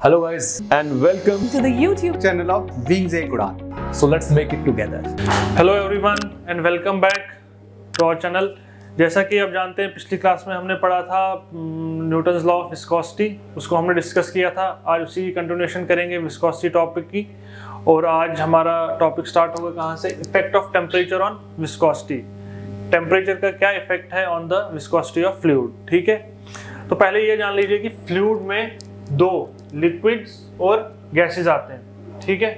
Hello guys and welcome to the YouTube channel of Wings Ek Udan. So let's make it together. Hello everyone and welcome back to our channel. जैसा कि आप जानते हैं पिछली class में हमने पढ़ा था न्यूटन्स लॉ ऑफ विस्कोसिटी, उसको हमने डिस्कस किया था। आज उसी की कंटिन्यूएशन करेंगे विस्कोसिटी टॉपिक की। और आज हमारा टॉपिक स्टार्ट होगा कहाँ से? Effect of temperature on viscosity. Temperature का क्या इफेक्ट है on the viscosity of fluid. ठीक है, तो पहले ये जान लीजिए कि फ्लूइड में दो लिक्विड्स और गैसेस आते हैं। ठीक है,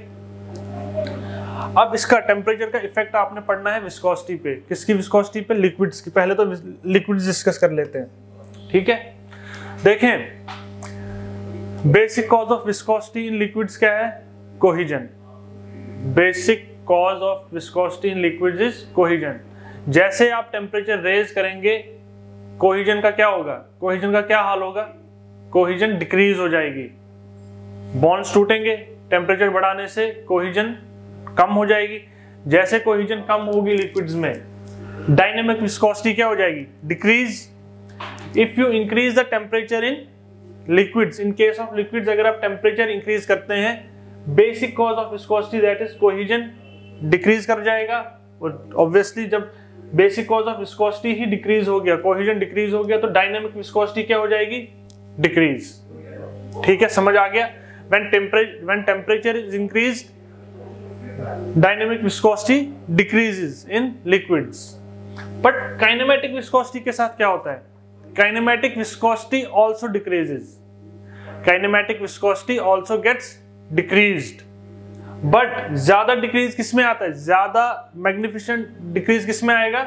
अब इसका टेम्परेचर का इफेक्ट आपने पढ़ना है विस्कोसिटी पे। किसकी विस्कोसिटी पे? लिक्विड्स की। पहले तो लिक्विड्स डिस्कस कर लेते हैं। ठीक है, देखें basic cause of viscosity in liquids क्या है? Cohesion. Basic cause of viscosity in liquids is cohesion. जैसे आप टेम्परेचर रेज करेंगे कोहिजन का क्या होगा? कोहिजन का क्या हाल होगा? कोहिजन डिक्रीज हो जाएगी। बॉन्ड्स टूटेंगे, टेम्परेचर बढ़ाने से कोहिजन कम हो जाएगी। जैसे कोहिजन कम होगी लिक्विड्स में, डायनेमिक विस्कोसिटी क्या हो जाएगी? Decrease. If you increase the temperature in liquids, in case of liquids अगर आप टेम्परेचर इंक्रीज करते हैं, basic cause of viscosity that is cohesion decrease कर जाएगा। और ऑब्वियसली जब basic cause of viscosity he decrease हो गया, कोहिजन डिक्रीज हो गया, तो डायनेमिक विस्कोसिटी क्या हो जाएगी? डिक्रीज। ठीक है, समझ आ गया? when temperature is increased, dynamic viscosity decreases in liquids. But kinematic viscosity के साथ क्या होता है? Kinematic viscosity also decreases. Kinematic viscosity also gets decreased. But ज्यादा डिक्रीज किसमें आता है? ज्यादा मैग्निफिसेंट डिक्रीज किसमें आएगा?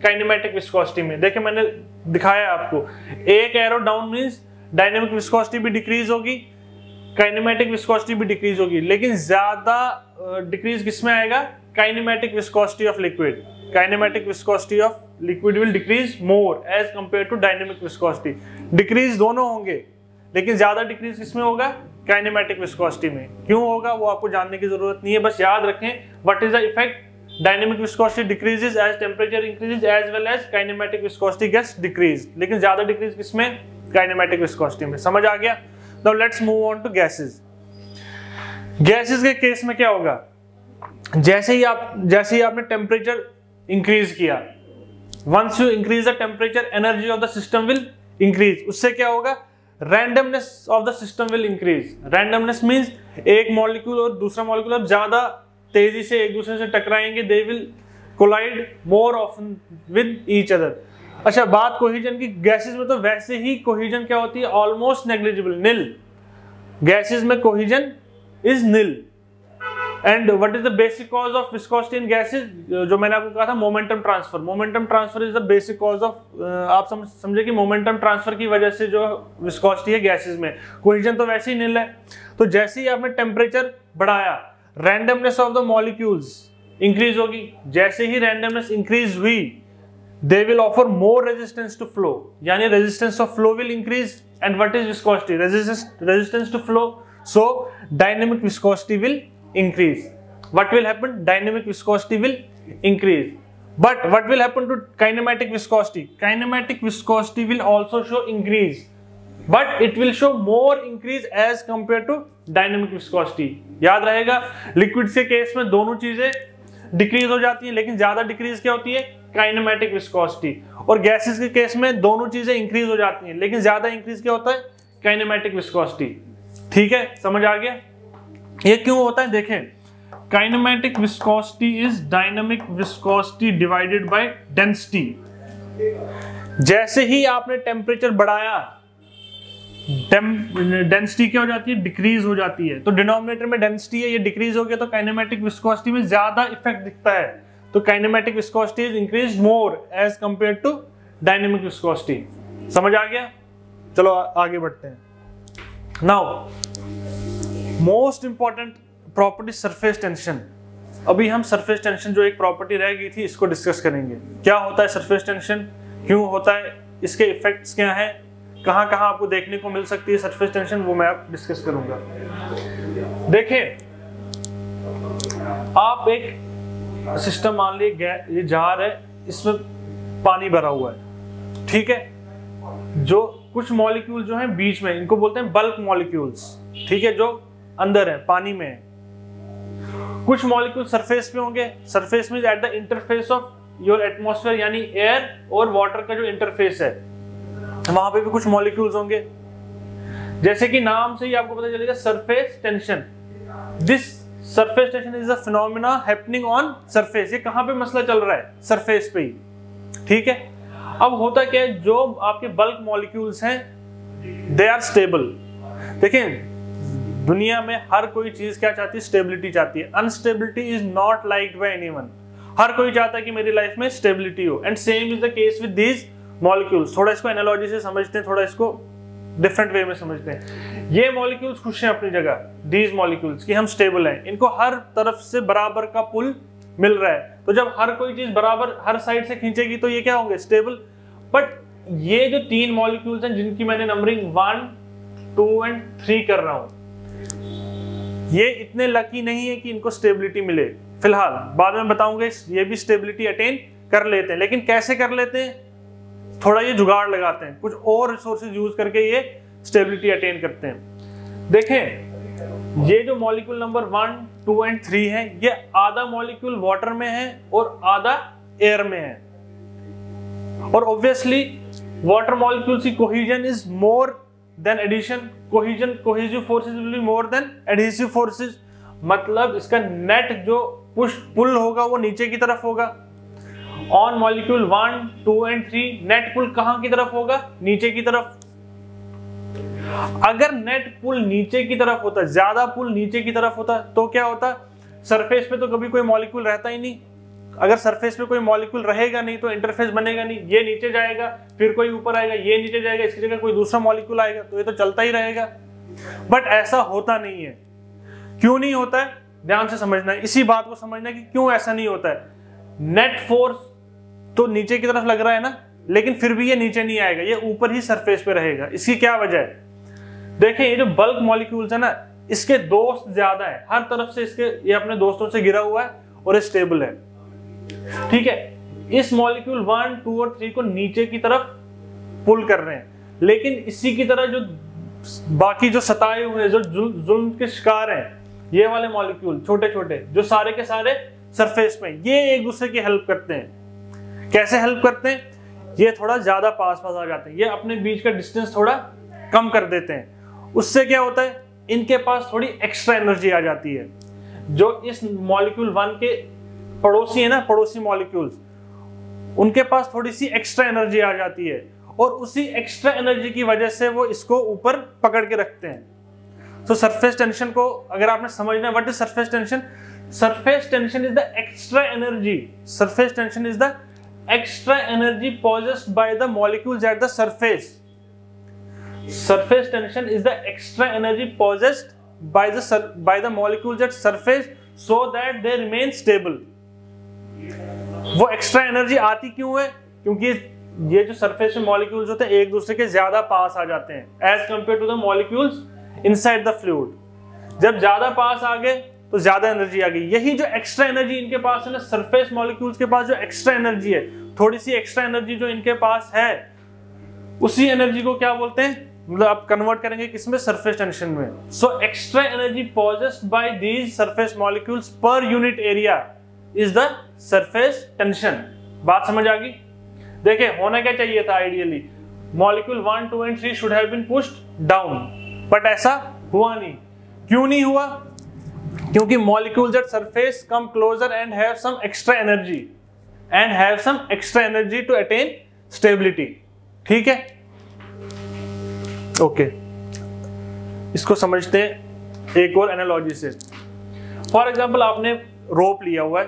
काइनेमेटिक विस्कोसिटी में। देखिए मैंने दिखाया आपको, एक arrow down means dynamic viscosity भी डिक्रीज होगी, काइनेमेटिक विस्कोसिटी भी डिक्रीज होगी, लेकिन ज्यादा डिक्रीज किसमें आएगा? Kinematic viscosity of liquid. Kinematic viscosity of liquid will decrease more as compare to dynamic viscosity. Decrease दोनों होंगे, लेकिन ज्यादा डिक्रीज किसमें होगा? काइनेमेटिक विस्कोसिटी में। क्यों होगा वो आपको जानने की जरूरत नहीं है, बस याद रखें what is the effect. Dynamic viscosity decreases as temperature increases as well as kinematic viscosity gets decrease. लेकिन ज्यादा डिक्रीज किसमें? काइनेमेटिक विस्कोसिटी में। समझ आ गया? Now let's move on to gases. Gases के केस में क्या होगा? जैसे ही आपने टेम्परेचर इंक्रीज किया, once you increase the temperature energy of the system will increase. उससे क्या होगा? Randomness of the system will increase. Randomness means एक मॉलिक्यूल और दूसरा मॉलिक्यूल अब ज्यादा तेजी से एक दूसरे से टकराएंगे, they will collide more often with each other. अच्छा, बात कोहिजन की। गैसेस में तो वैसे ही कोहिजन क्या होती है? ऑलमोस्ट नेग्लिजिबल, निल। गैसेस में cohesion is nil. And what is the basic cause of viscosity in gases? जो मैंने आपको कहा था, momentum transfer. Momentum transfer is the basic cause of, आप समझे कि मोमेंटम ट्रांसफर की वजह से जो विस्कोसिटी है गैसेस में। कोहिजन तो वैसे ही निल है। तो जैसे ही आपने टेम्परेचर बढ़ाया, randomness of the molecules increase होगी। जैसे ही रैंडमनेस इंक्रीज हुई, they will offer more resistance to flow, यानी resistance of flow will increase. and what is viscosity? Resistance to flow, so dynamic viscosity will increase. What will happen? Dynamic viscosity will increase. But what will happen to kinematic viscosity? Kinematic viscosity will also show increase, but it will show more increase as compared to dynamic viscosity. याद रहेगा, liquid के case में दोनों चीजें decrease हो जाती है, लेकिन ज्यादा डिक्रीज क्या होती है? Kinematic viscosity. और गैसेस के केस में दोनों चीजें इंक्रीज हो जाती हैं, लेकिन ज्यादा इंक्रीज क्या होता है? Kinematic viscosity. ठीक है, समझ आ गया? ये क्यों होता है? देखें, kinematic viscosity is dynamic viscosity divided by density. जैसे ही आपने टेम्परेचर बढ़ाया, डेंसिटी क्या हो जाती है? डिक्रीज हो जाती है। तो डिनोमिनेटर में डेंसिटी है, ये डिक्रीज हो गया, तो काइनेमेटिक विस्कोसिटी में ज्यादा इफेक्ट दिखता है। तो kinematic viscosity is increase more as compare to dynamic viscosity. समझ आ गया? चलो आगे बढ़ते हैं। Now most important property surface tension. अभी हम सरफेस टेंशन जो एक प्रॉपर्टी रह गई थी, इसको डिस्कस करेंगे। क्या होता है सरफेस टेंशन, क्यों होता है, इसके इफेक्ट्स क्या हैं, कहां कहां आपको देखने को मिल सकती है सरफेस टेंशन, वो मैं आप डिस्कस करूंगा। देखें, आप एक सिस्टम मान लीजिए, ये जार है, इसमें पानी भरा हुआ है। ठीक है, जो कुछ मॉलिक्यूल जो हैं बीच में, इनको बोलते हैं बल्क मॉलिक्यूल्स, ठीक है, जो अंदर है, पानी में है। कुछ मॉलिक्यूल सरफेस पे होंगे, surface means at the interface of your atmosphere, यानी एयर और वाटर का जो इंटरफेस है वहां पे भी कुछ मॉलिक्यूल्स होंगे। जैसे कि नाम से ही आपको पता चलेगा surface tension, this surface tension is a phenomena happening on surface. ये कहां पे मसला चल रहा है? सरफेस पे ही, ठीक है। अब होता क्या है, जो आपके बल्क मॉलिक्यूल्स हैं दे आर स्टेबल। देखें, दुनिया में हर कोई चीज क्या चाहती है? स्टेबिलिटी चाहती है। Instability is not liked by anyone. हर कोई चाहता है कि मेरी लाइफ में स्टेबिलिटी हो, and same is the case with these molecules. थोड़ा इसको एनालॉजी से समझते हैं, थोड़ा इसको डिफरेंट वे में समझते हैं। ये मॉलिक्यूल्स खुश हैं अपनी जगह, दीज मॉलिक्यूल्स, कि हम स्टेबल हैं, इनको हर तरफ से बराबर का पुल मिल रहा है। तो जब हर कोई चीज बराबर हर साइड से खींचेगी तो ये क्या होंगे? स्टेबल। बट ये जो 3 मॉलिक्यूल्स हैं जिनकी मैंने नंबरिंग 1, 2 एंड 3 कर रहा हूं, ये इतने लकी नहीं है कि इनको स्टेबिलिटी मिले। फिलहाल बाद में बताऊंगा, ये भी स्टेबिलिटी अटेन कर लेते हैं, लेकिन कैसे कर लेते हैं? थोड़ा ये जुगाड़ लगाते हैं, कुछ और रिसोर्सेज यूज करके ये स्टेबिलिटी अटेन करते हैं। देखें, ये जो मॉलिक्यूल नंबर 1, 2 एंड 3 है, ये आधा मॉलिक्यूल वाटर में है और आधा एयर में है। और ऑब्वियसली वाटर मॉलिक्यूल्स की cohesion is more than adhesion. Cohesive forces will be more than adhesive forces. मतलब इसका नेट जो पुश पुल होगा वो नीचे की तरफ होगा। ऑन मॉलिक्यूल 1, 2 एंड 3 नेट पुल कहां की तरफ होगा? नीचे की तरफ। अगर नेट पुल नीचे की तरफ होता, ज्यादा पुल नीचे की तरफ होता, तो क्या होता? सरफेस पे तो कभी कोई मॉलिक्यूल रहता ही नहीं। अगर सरफेस पे कोई मॉलिक्यूल रहेगा नहीं तो इंटरफेस बनेगा नहीं। ये नीचे जाएगा, फिर कोई ऊपर आएगा, ये नीचे जाएगा, इसकी जगह कोई दूसरा मॉलिक्यूल आएगा, तो ये तो चलता ही रहेगा। बट ऐसा होता नहीं है। क्यों नहीं होता है? ध्यान से समझना है, इसी बात को समझना है कि क्यों ऐसा नहीं होता है। नेट फोर्स तो नीचे की तरफ लग रहा है ना, लेकिन फिर भी ये नीचे नहीं आएगा, ये ऊपर ही सरफेस पे रहेगा। इसकी क्या वजह है? देखें, ये जो बल्क मॉलिक्यूल्स है ना, इसके दोस्त ज्यादा है, हर तरफ से इसके, ये अपने दोस्तों से घिरा हुआ है और ये स्टेबल है, ठीक है। इस मॉलिक्यूल 1, 2 और 3 को नीचे की तरफ पुल कर रहे हैं, लेकिन इसी की तरह जो बाकी जो सताए हुए हैं, जो जुल्म के शिकार हैं, ये वाले मॉलिक्यूल छोटे छोटे जो सारे के सारे सरफेस में, ये एक दूसरे की हेल्प करते हैं। कैसे हेल्प करते हैं? ये थोड़ा ज्यादा पास पास आ जाते हैं, ये अपने बीच का डिस्टेंस थोड़ा कम कर देते हैं। उससे क्या होता है? इनके पास थोड़ी एक्स्ट्रा एनर्जी आ जाती है। जो इस मॉलिक्यूल 1 के पड़ोसी है ना, पड़ोसी मॉलिक्यूल्स, उनके पास थोड़ी सी एक्स्ट्रा एनर्जी आ जाती है, और उसी एक्स्ट्रा एनर्जी की वजह से वो इसको ऊपर पकड़ के रखते हैं। तो सरफेस टेंशन को अगर आपने समझना है, what is surface tension? Surface tension is the extra energy, surface tension is the extra energy possessed by the molecules at the surface. Surface tension is the extra energy possessed by the molecules at surface so that they remain stable. वो extra energy आती क्यों है? क्योंकि ये जो surface में molecules होते हैं एक दूसरे के ज्यादा पास आ जाते हैं as compare to the molecules inside the fluid. जब ज्यादा पास आ गए तो ज्यादा एनर्जी आ गई। यही जो एक्स्ट्रा एनर्जी इनके पास है ना, सरफेस मॉलिक्यूल्स के पास जो एक्स्ट्रा एनर्जी है, थोड़ी सी एक्स्ट्रा एनर्जी जो इनके पास है, उसी एनर्जी को क्या बोलते हैं? मतलब आप कन्वर्ट करेंगे किसमें? सरफेस टेंशन में। So extra energy possessed by these surface molecules per unit area is the surface tension. बात समझ आ गई? देखिए, होना क्या चाहिए था ideally? Molecule 1, 2 and 3 should have been pushed down, but ऐसा हुआ नहीं। क्यों नहीं हुआ? क्योंकि molecules at surface come closer and have some extra energy to attain stability. ठीक है, ओके। इसको समझते हैं एक और एनालॉजी से। फॉर एग्जांपल, आपने रोप लिया हुआ है,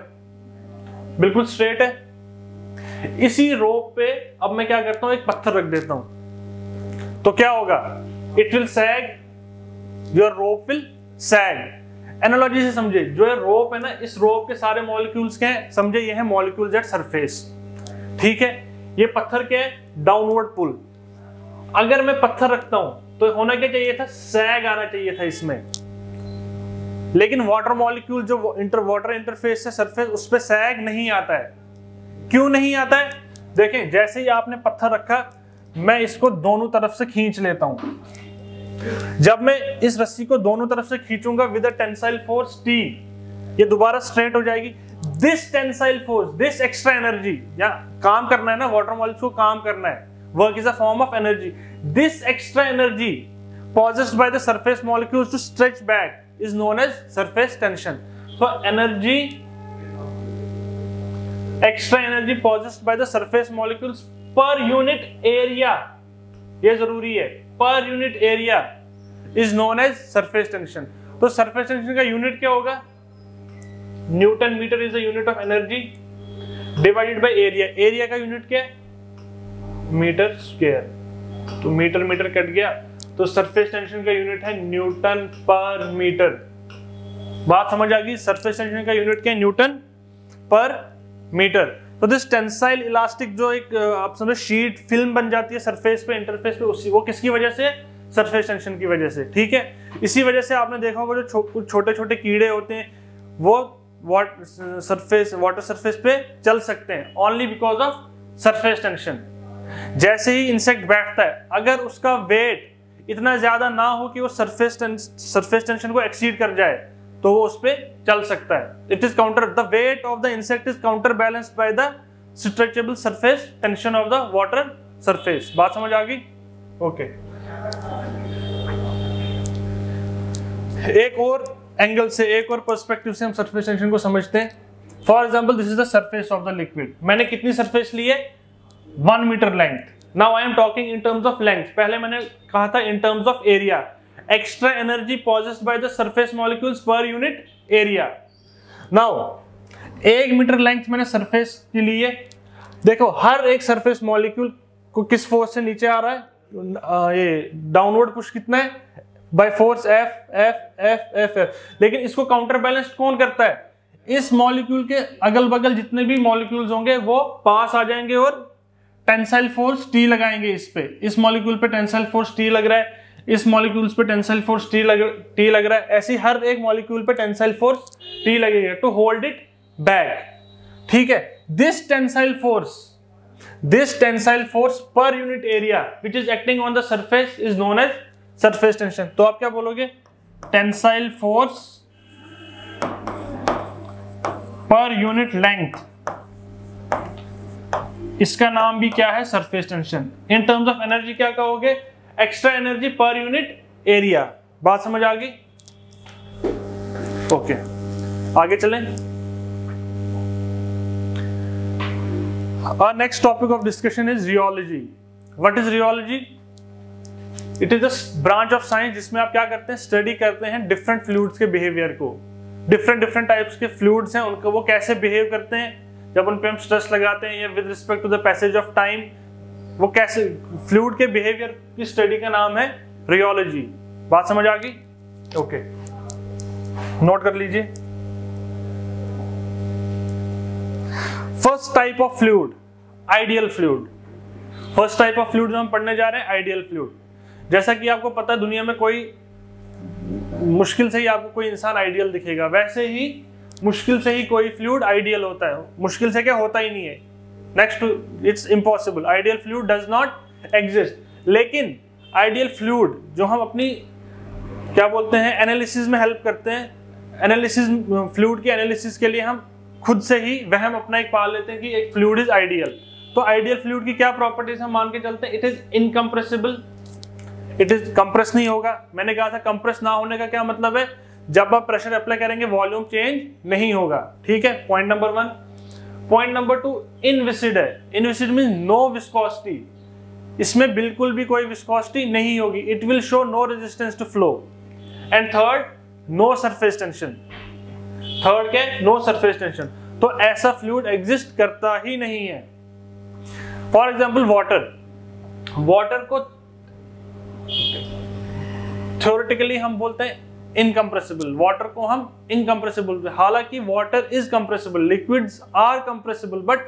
बिल्कुल स्ट्रेट है। इसी रोप पे अब मैं क्या करता हूं, एक पत्थर रख देता हूं, तो क्या होगा? It will sag, your rope will sag. Analogy से समझे, जो ये रोप है ना, इस रोप के सारे मॉलिक्यूल्स क्या हैं? समझे, ये है मॉलिक्यूल्स एट सरफेस। ठीक है, ये पत्थर क्या है? डाउनवर्ड पुल। अगर मैं पत्थर रखता हूं तो होना क्या चाहिए था? सैग आना चाहिए था इसमें। लेकिन वाटर मॉलिक्यूल जो वाटर इंटरफेस से सरफेस, उस पर सैग नहीं आता है। क्यों नहीं आता है? देखें, जैसे ही आपने पत्थर रखा मैं इसको दोनों तरफ से खींच लेता हूं। जब मैं इस रस्सी को दोनों तरफ से खींचूंगा with a tensile force T, ये दोबारा स्ट्रेट हो जाएगी। This tensile force, this extra energy, या काम करना है ना, वाटर मॉलिक्यूल्स को काम करना है, work is a form of energy. This extra energy possessed by the surface molecules to stretch back is known as surface tension. So energy, extra energy possessed by the surface molecules per unit area, ये जरूरी है, per unit area is known as surface tension. तो surface tension का unit क्या होगा? Newton metre is the unit of energy divided by area. Area का unit क्या है? Metre square. तो मीटर मीटर कट गया, तो सरफेस टेंशन का यूनिट है न्यूटन पर मीटर। बात समझ आ गई? सरफेस टेंशन का यूनिट क्या है? Newton per metre. तो दिस टेंसाइल इलास्टिक जो एक आप समझो शीट फिल्म बन जाती है सरफेस पे, इंटरफेस पे, उसी वो किसकी वजह से? सरफेस टेंशन की वजह से। ठीक है, इसी वजह से आपने देखा होगा जो छोटे छोटे कीड़े होते हैं वो वाटर सरफेस पे चल सकते हैं only because of surface tension. जैसे ही इंसेक्ट बैठता है, अगर उसका वेट इतना ज्यादा ना हो कि वो सरफेस टेंशन को एक्सीड कर जाए, तो वो उस पे चल सकता है। It is counter, the weight of the insect is counter balanced by the stretchable surface tension of the water surface. बात समझ आ गई? ओके। एक और एंगल से, एक और पर्सपेक्टिव से हम सरफेस टेंशन को समझते हैं। For example, this is the surface of the liquid. मैंने कितनी सरफेस ली है? 1 metre length. Now I am talking in terms of length. पहले मैंने कहा था in terms of area. Extra energy possessed by the surface molecules per unit area. Now 1 metre length मैंने surface की ली है। देखो हर एक सरफेस मॉलिक्यूल को किस फोर्स से नीचे आ रहा है? ये डाउनवर्ड पुश कितना है? By force F F F F F। लेकिन इसको काउंटर बैलेंस कौन करता है? इस मॉलिक्यूल के अगल बगल जितने भी मॉलिक्यूल्स होंगे वो पास आ जाएंगे और टेंसाइल फोर्स T लगाएंगे इस पे। इस मॉलिक्यूल पे टेंसाइल फोर्स T लग रहा है, इस मॉलिक्यूल्स पे टेंसाइल फोर्स T लग रहा है, ऐसे हर एक मॉलिक्यूल पे टेंसाइल फोर्स T लगेगा टू होल्ड इट बैक। ठीक है, this tensile force per unit area which is acting on the surface is known as surface tension. तो आप क्या बोलोगे? Tensile force per unit length, इसका नाम भी क्या है? Surface tension. In terms of energy क्या कहोगे? Extra energy per unit area. बात समझ आ गई? ओके, आगे चलें। Our next topic of discussion is rheology. What is rheology? It is a branch of science जिसमें आप क्या करते हैं? स्टडी करते हैं डिफरेंट फ्लूइड्स के बिहेवियर को। डिफरेंट टाइप्स के फ्लूइड्स हैं, उनको वो कैसे बिहेव करते हैं जब उन पे हम स्ट्रेस लगाते हैं, या with respect to the passage of time, वो कैसे फ्लूइड के बिहेवियर की स्टडी का नाम है रियोलॉजी। बात समझ आ गई? ओके, नोट कर लीजिए। First type of fluid, ideal fluid. First type of fluid जो हम पढ़ने जा रहे हैं, आइडियल फ्लूइड। जैसा कि आपको पता है दुनिया में कोई मुश्किल से ही आपको कोई इंसान आइडियल दिखेगा, वैसे ही मुश्किल से ही कोई फ्लूइड आइडियल होता है। मुश्किल से क्या होता ही नहीं है, next to it's impossible. Ideal fluid does not exist. लेकिन आइडियल फ्लूइड जो हम अपनी क्या बोलते हैं एनालिसिस में हेल्प करते हैं, एनालिसिस फ्लूइड के एनालिसिस के लिए हम खुद से ही वहम अपना एक पाल लेते हैं कि एक फ्लूइड इज आइडियल। तो आइडियल फ्लूइड की क्या प्रॉपर्टीज हम मान के चलते हैं? It is incompressible, it is compress नहीं होगा। मैंने कहा था कंप्रेस ना होने का क्या मतलब है? जब आप प्रेशर अप्लाई करेंगे वॉल्यूम चेंज नहीं होगा। ठीक है, point number 1। Point number 2, inviscid है। इनविसिड मींस नो विस्कोसिटी, इसमें बिल्कुल भी कोई विस्कोसिटी नहीं होगी। It will show no resistance to flow. And third, no surface tension. Third क्या है? No surface tension. तो ऐसा फ्लूइड एग्जिस्ट करता ही नहीं है। फॉर एग्जाम्पल वाटर को थ्योरेटिकली हम बोलते हैं इनकम्प्रेसिबल, वाटर को हम इनकम्प्रेसिबल, हालांकि water is compressible, liquids are compressible, but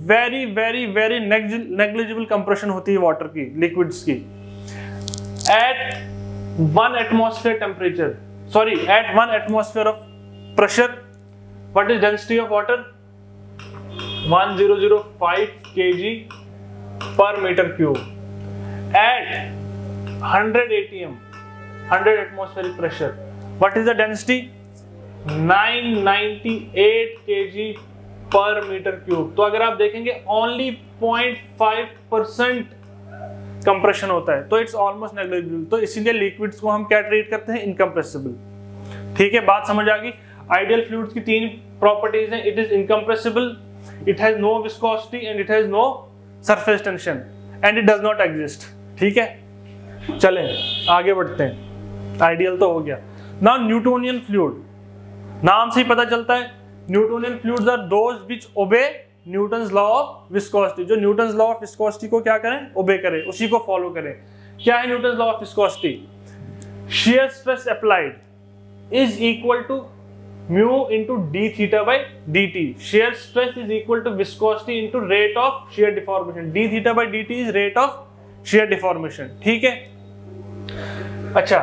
very very very negligible compression होती है वाटर की, लिक्विड्स की। At 1 atmosphere temperature, sorry at 1 atmosphere of pressure, what is density of water? 1005 kg per meter cube। at 100 atm, 100 atmospheric pressure, what is the density? 998 kg per meter cube। तो अगर आप देखेंगे only 0.5% compression होता है, तो it's almost negligible. तो इसीलिए liquids को हम क्या ट्रीट करते हैं? इनकम्प्रेसिबल। ठीक है, बात समझ आ गई। आइडियल फ्लूइड्स की 3 प्रॉपर्टीज हैं। It is incompressible, it has no viscosity and it has no surface tension and it does not exist. ठीक है, चलें आगे बढ़ते हैं। आइडियल तो हो गया। नाउ न्यूटोनियन फ्लूइड, नाम से ही पता चलता है Newtonian fluids are those which obey Newton's law of viscosity. जो न्यूटन्स लॉ ऑफ विस्कोसिटी को क्या करें? ओबे करें, उसी को फॉलो करें। क्या है Newton's law of viscosity? shear stress applied is equal to mu into d theta by dt. shear stress is equal to viscosity into rate of shear deformation. d theta by dt is rate of shear deformation. ठीक है, अच्छा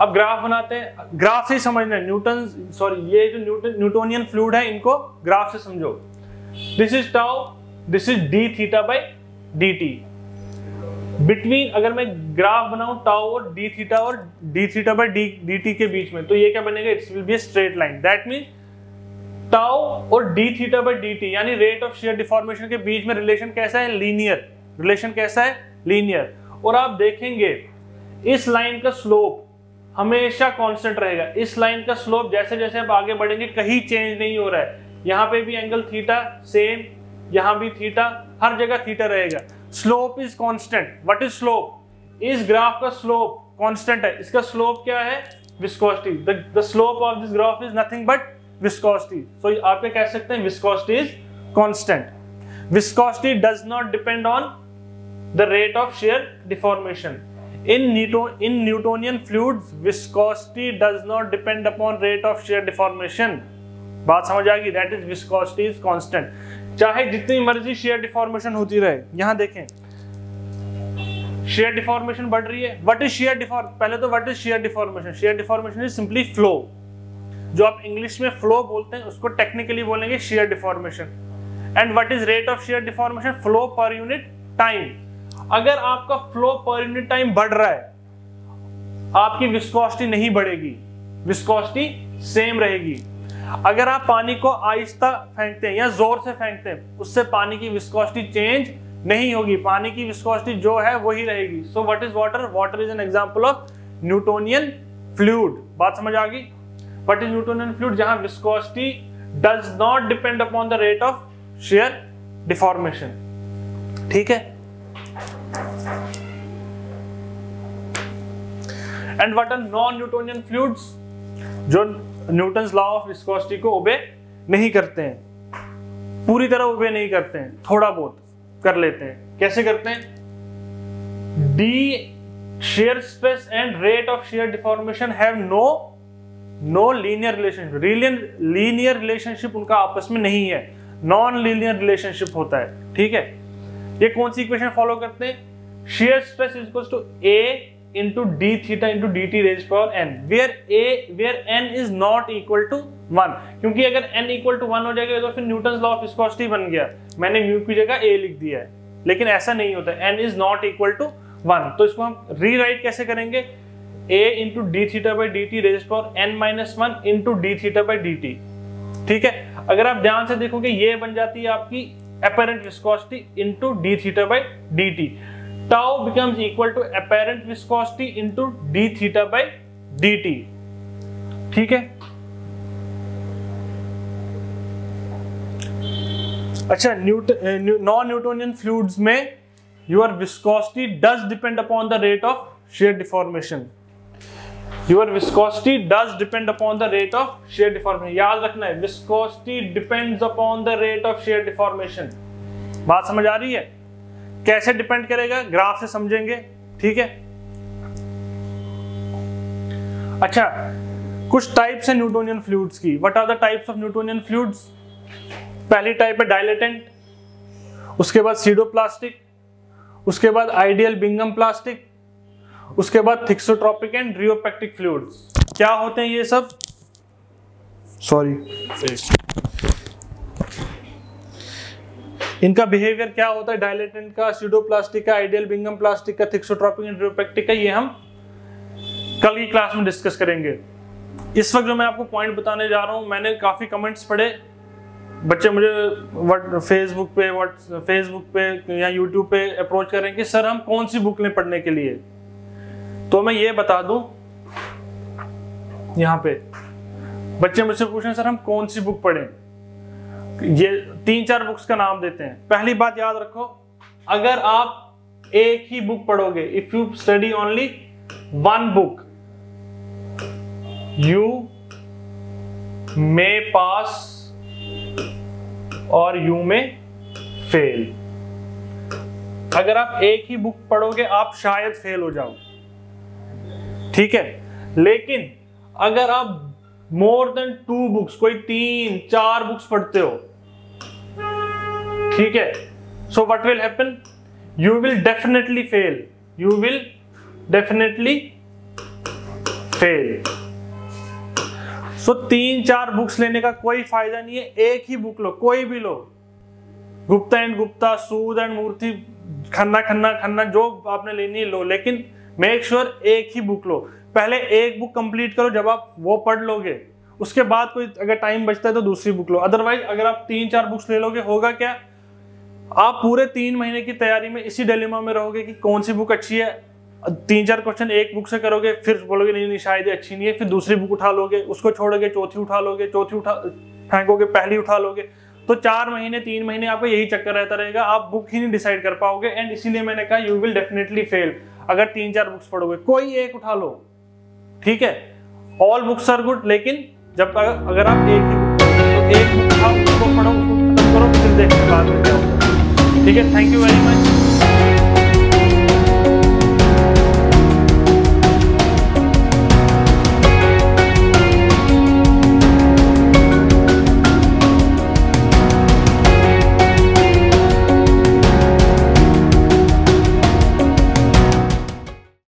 अब graph बनाते हैं। Graph से समझना है Newton, sorry ये जो न्यूटोनियन फ्लूइड है इनको ग्राफ से समझो। This is tau, this is d theta by dt। Between अगर मैं ग्राफ बनाऊं टाउ और d theta by d t के बीच में, तो ये क्या बनेगा? It's will be a straight line. That mean tau और d theta by d t यानी रेट ऑफ शेयर डिफॉर्मेशन के बीच में रिलेशन कैसा है? लीनियर। रिलेशन कैसा है? लीनियर। और आप देखेंगे इस लाइन का स्लोप हमेशा कांस्टेंट रहेगा। इस लाइन का स्लोप जैसे जैसे आप आगे बढ़ेंगे कहीं चेंज नहीं हो रहा है। यहाँ पे भी एंगल थीटा सेम, यहाँ भी थीटा, हर जगह थीटा रहेगा। Slope is constant. What is slope? इस ग्राफ का स्लोप कांस्टेंट है। इसका स्लोप क्या है? Viscosity. The slope of this graph is nothing but viscosity. So आप क्या कह सकते हैं? Viscosity is constant. Viscosity does not depend on the rate of shear deformation. In Newtonian fluids, viscosity does not depend upon rate of shear deformation. बात समझ आ गई? That is viscosity is constant. चाहे जितनी मर्जी शेयर डिफॉर्मेशन होती रहे। यहां देखें शेयर डिफॉर्मेशन बढ़ रही है। What is share deform? पहले तो what is share deformation? Share deformation is simply flow. जो आप इंग्लिश में फ्लो बोलते हैं उसको टेक्निकली बोलेंगे share deformation. And what is rate of shear deformation? Flow per unit time. अगर आपका फ्लो पर यूनिट टाइम बढ़ रहा है, आपकी विस्कोसिटी नहीं बढ़ेगी, विस्कोसिटी सेम रहेगी। अगर आप पानी को आहिस्ता फेंकते हैं या जोर से फेंकते हैं, उससे पानी की विस्कोसिटी चेंज नहीं होगी, पानी की विस्कोसिटी जो है वही रहेगी। So what is water? Water is an example of Newtonian fluid. बात समझ आ गई? What is Newtonian fluid? जहां viscosity does not depend upon the rate of shear deformation. ठीक है, and what are non Newtonian fluids? जो Newton's law of viscosity को obey नहीं करते हैं, पूरी तरह ओबे नहीं करते हैं, थोड़ा बहुत कर लेते हैं। कैसे करते हैं? The shear stress and rate of shear deformation have no linear relationship. Linear relationship उनका आपस में नहीं है, नॉन लीनियर रिलेशनशिप होता है। ठीक है, ये कौन सी इक्वेशन फॉलो करते हैं? Shear stress is equals to a into d theta into dt raised to power n, where n is not equal to 1। क्योंकि अगर n equal to 1 हो जाएगा तो फिर न्यूटन्स लॉ ऑफ विस्कोसिटी बन गया। मैंने म्यू की जगह a लिख दिया है, लेकिन ऐसा नहीं होता। n is not equal to 1, तो इसको हम रीराइट कैसे करेंगे? a into d theta by dt raised to power n minus 1 into d theta by dt। ठीक है, अगर आप ध्यान से देखोगे ये बन जाती है आपकी apparent viscosity into d theta by dt। tau becomes equal to apparent viscosity into d theta by dt। ठीक है, अच्छा नॉन न्यूटोनियन फ्लूइड्स में your viscosity does depend upon the rate of shear deformation. Your viscosity does depend upon the rate of shear deformation. याद रखना है, viscosity depends upon the rate of shear deformation. बात समझ आ रही है? कैसे depend करेगा? ग्राफ से समझेंगे। ठीक है, अच्छा कुछ टाइप्स है न्यूटोनियन फ्लूइड्स की। What are the types of Newtonian fluids? पहली टाइप है डायलेटेंट, उसके बाद सीडोप्लास्टिक, उसके बाद आइडियल बिंगम प्लास्टिक, उसके बाद थिक्सोट्रोपिक एंड रियोपेक्टिक फ्लूइड्स। क्या होते हैं ये सब? सॉरी, इनका बिहेवियर क्या होता है, डायलेटेंट का, स्यूडोप्लास्टिक का, आइडियल बिंगम प्लास्टिक का, थिक्सोट्रोपिक एंटीरोपेक्टिक का, ये हम कल की क्लास में डिस्कस करेंगे। इस वक्त जो मैं आपको पॉइंट बताने जा रहा हूं, मैंने काफी कमेंट्स पढ़े, बच्चे मुझे फेसबुक पे या यूट्यूब पे अप्रोच कर रहे हैं कि सर हम कौन सी बुक लें पढ़ने के लिए। तो मैं ये बता दूं, यहाँ पे बच्चे मुझसे पूछ रहे हैं सर हम कौन सी बुक पढ़ें। ये 3-4 बुक्स का नाम देते हैं। पहली बात याद रखो, अगर आप एक ही बुक पढ़ोगे, if you study only one book, you may pass और यू में फेल। अगर आप एक ही बुक पढ़ोगे आप शायद फेल हो जाओ, ठीक है। लेकिन अगर आप मोर देन 2 बुक्स, कोई 3-4 बुक्स पढ़ते हो, ठीक है, so what will happen, you will definitely fail, you will definitely fail. So 3-4 books लेने का कोई फायदा नहीं है, एक ही बुक लो, कोई भी लो, गुप्ता एंड गुप्ता, सूद एंड मूर्ति, खन्ना, जो आपने लेनी है लो, लेकिन मेक श्योर एक ही बुक लो। पहले एक बुक कंप्लीट करो, जब आप वो पढ़ लोगे उसके बाद कोई अगर टाइम बचता है तो दूसरी बुक लो। अदरवाइज अगर आप 3-4 बुक्स ले लोगे, होगा क्या, आप पूरे 3 महीने की तैयारी में इसी डिलेमा में रहोगे कि कौन सी बुक अच्छी है। 3-4 क्वेश्चन एक बुक से करोगे, फिर बोलोगे नहीं शायद ये अच्छी नहीं है, फिर दूसरी बुक उठा लोगे, उसको छोड़ोगे, चौथी उठा लोगे, फेंकोगे, पहली उठा लोगे। तो 4 महीने 3 महीने आपका यही चक्कर रहता रहेगा, आप बुक ही नहीं डिसाइड कर पाओगे। एंड इसीलिए मैंने कहा यू विल डेफिनेटली फेल। अगर 3-4 बुक्स पढ़ोगे, कोई एक उठा लो, ठीक है, ऑल बुक्स आर गुड, लेकिन जब अगर आप एक ही बुक पढ़ोगे तो एक बुक उठाओ, उसको पढ़ो, उसको खत्म करो, फिर देखते बाद में क्या होगा। ठीक है, थैंक यू वेरी मच।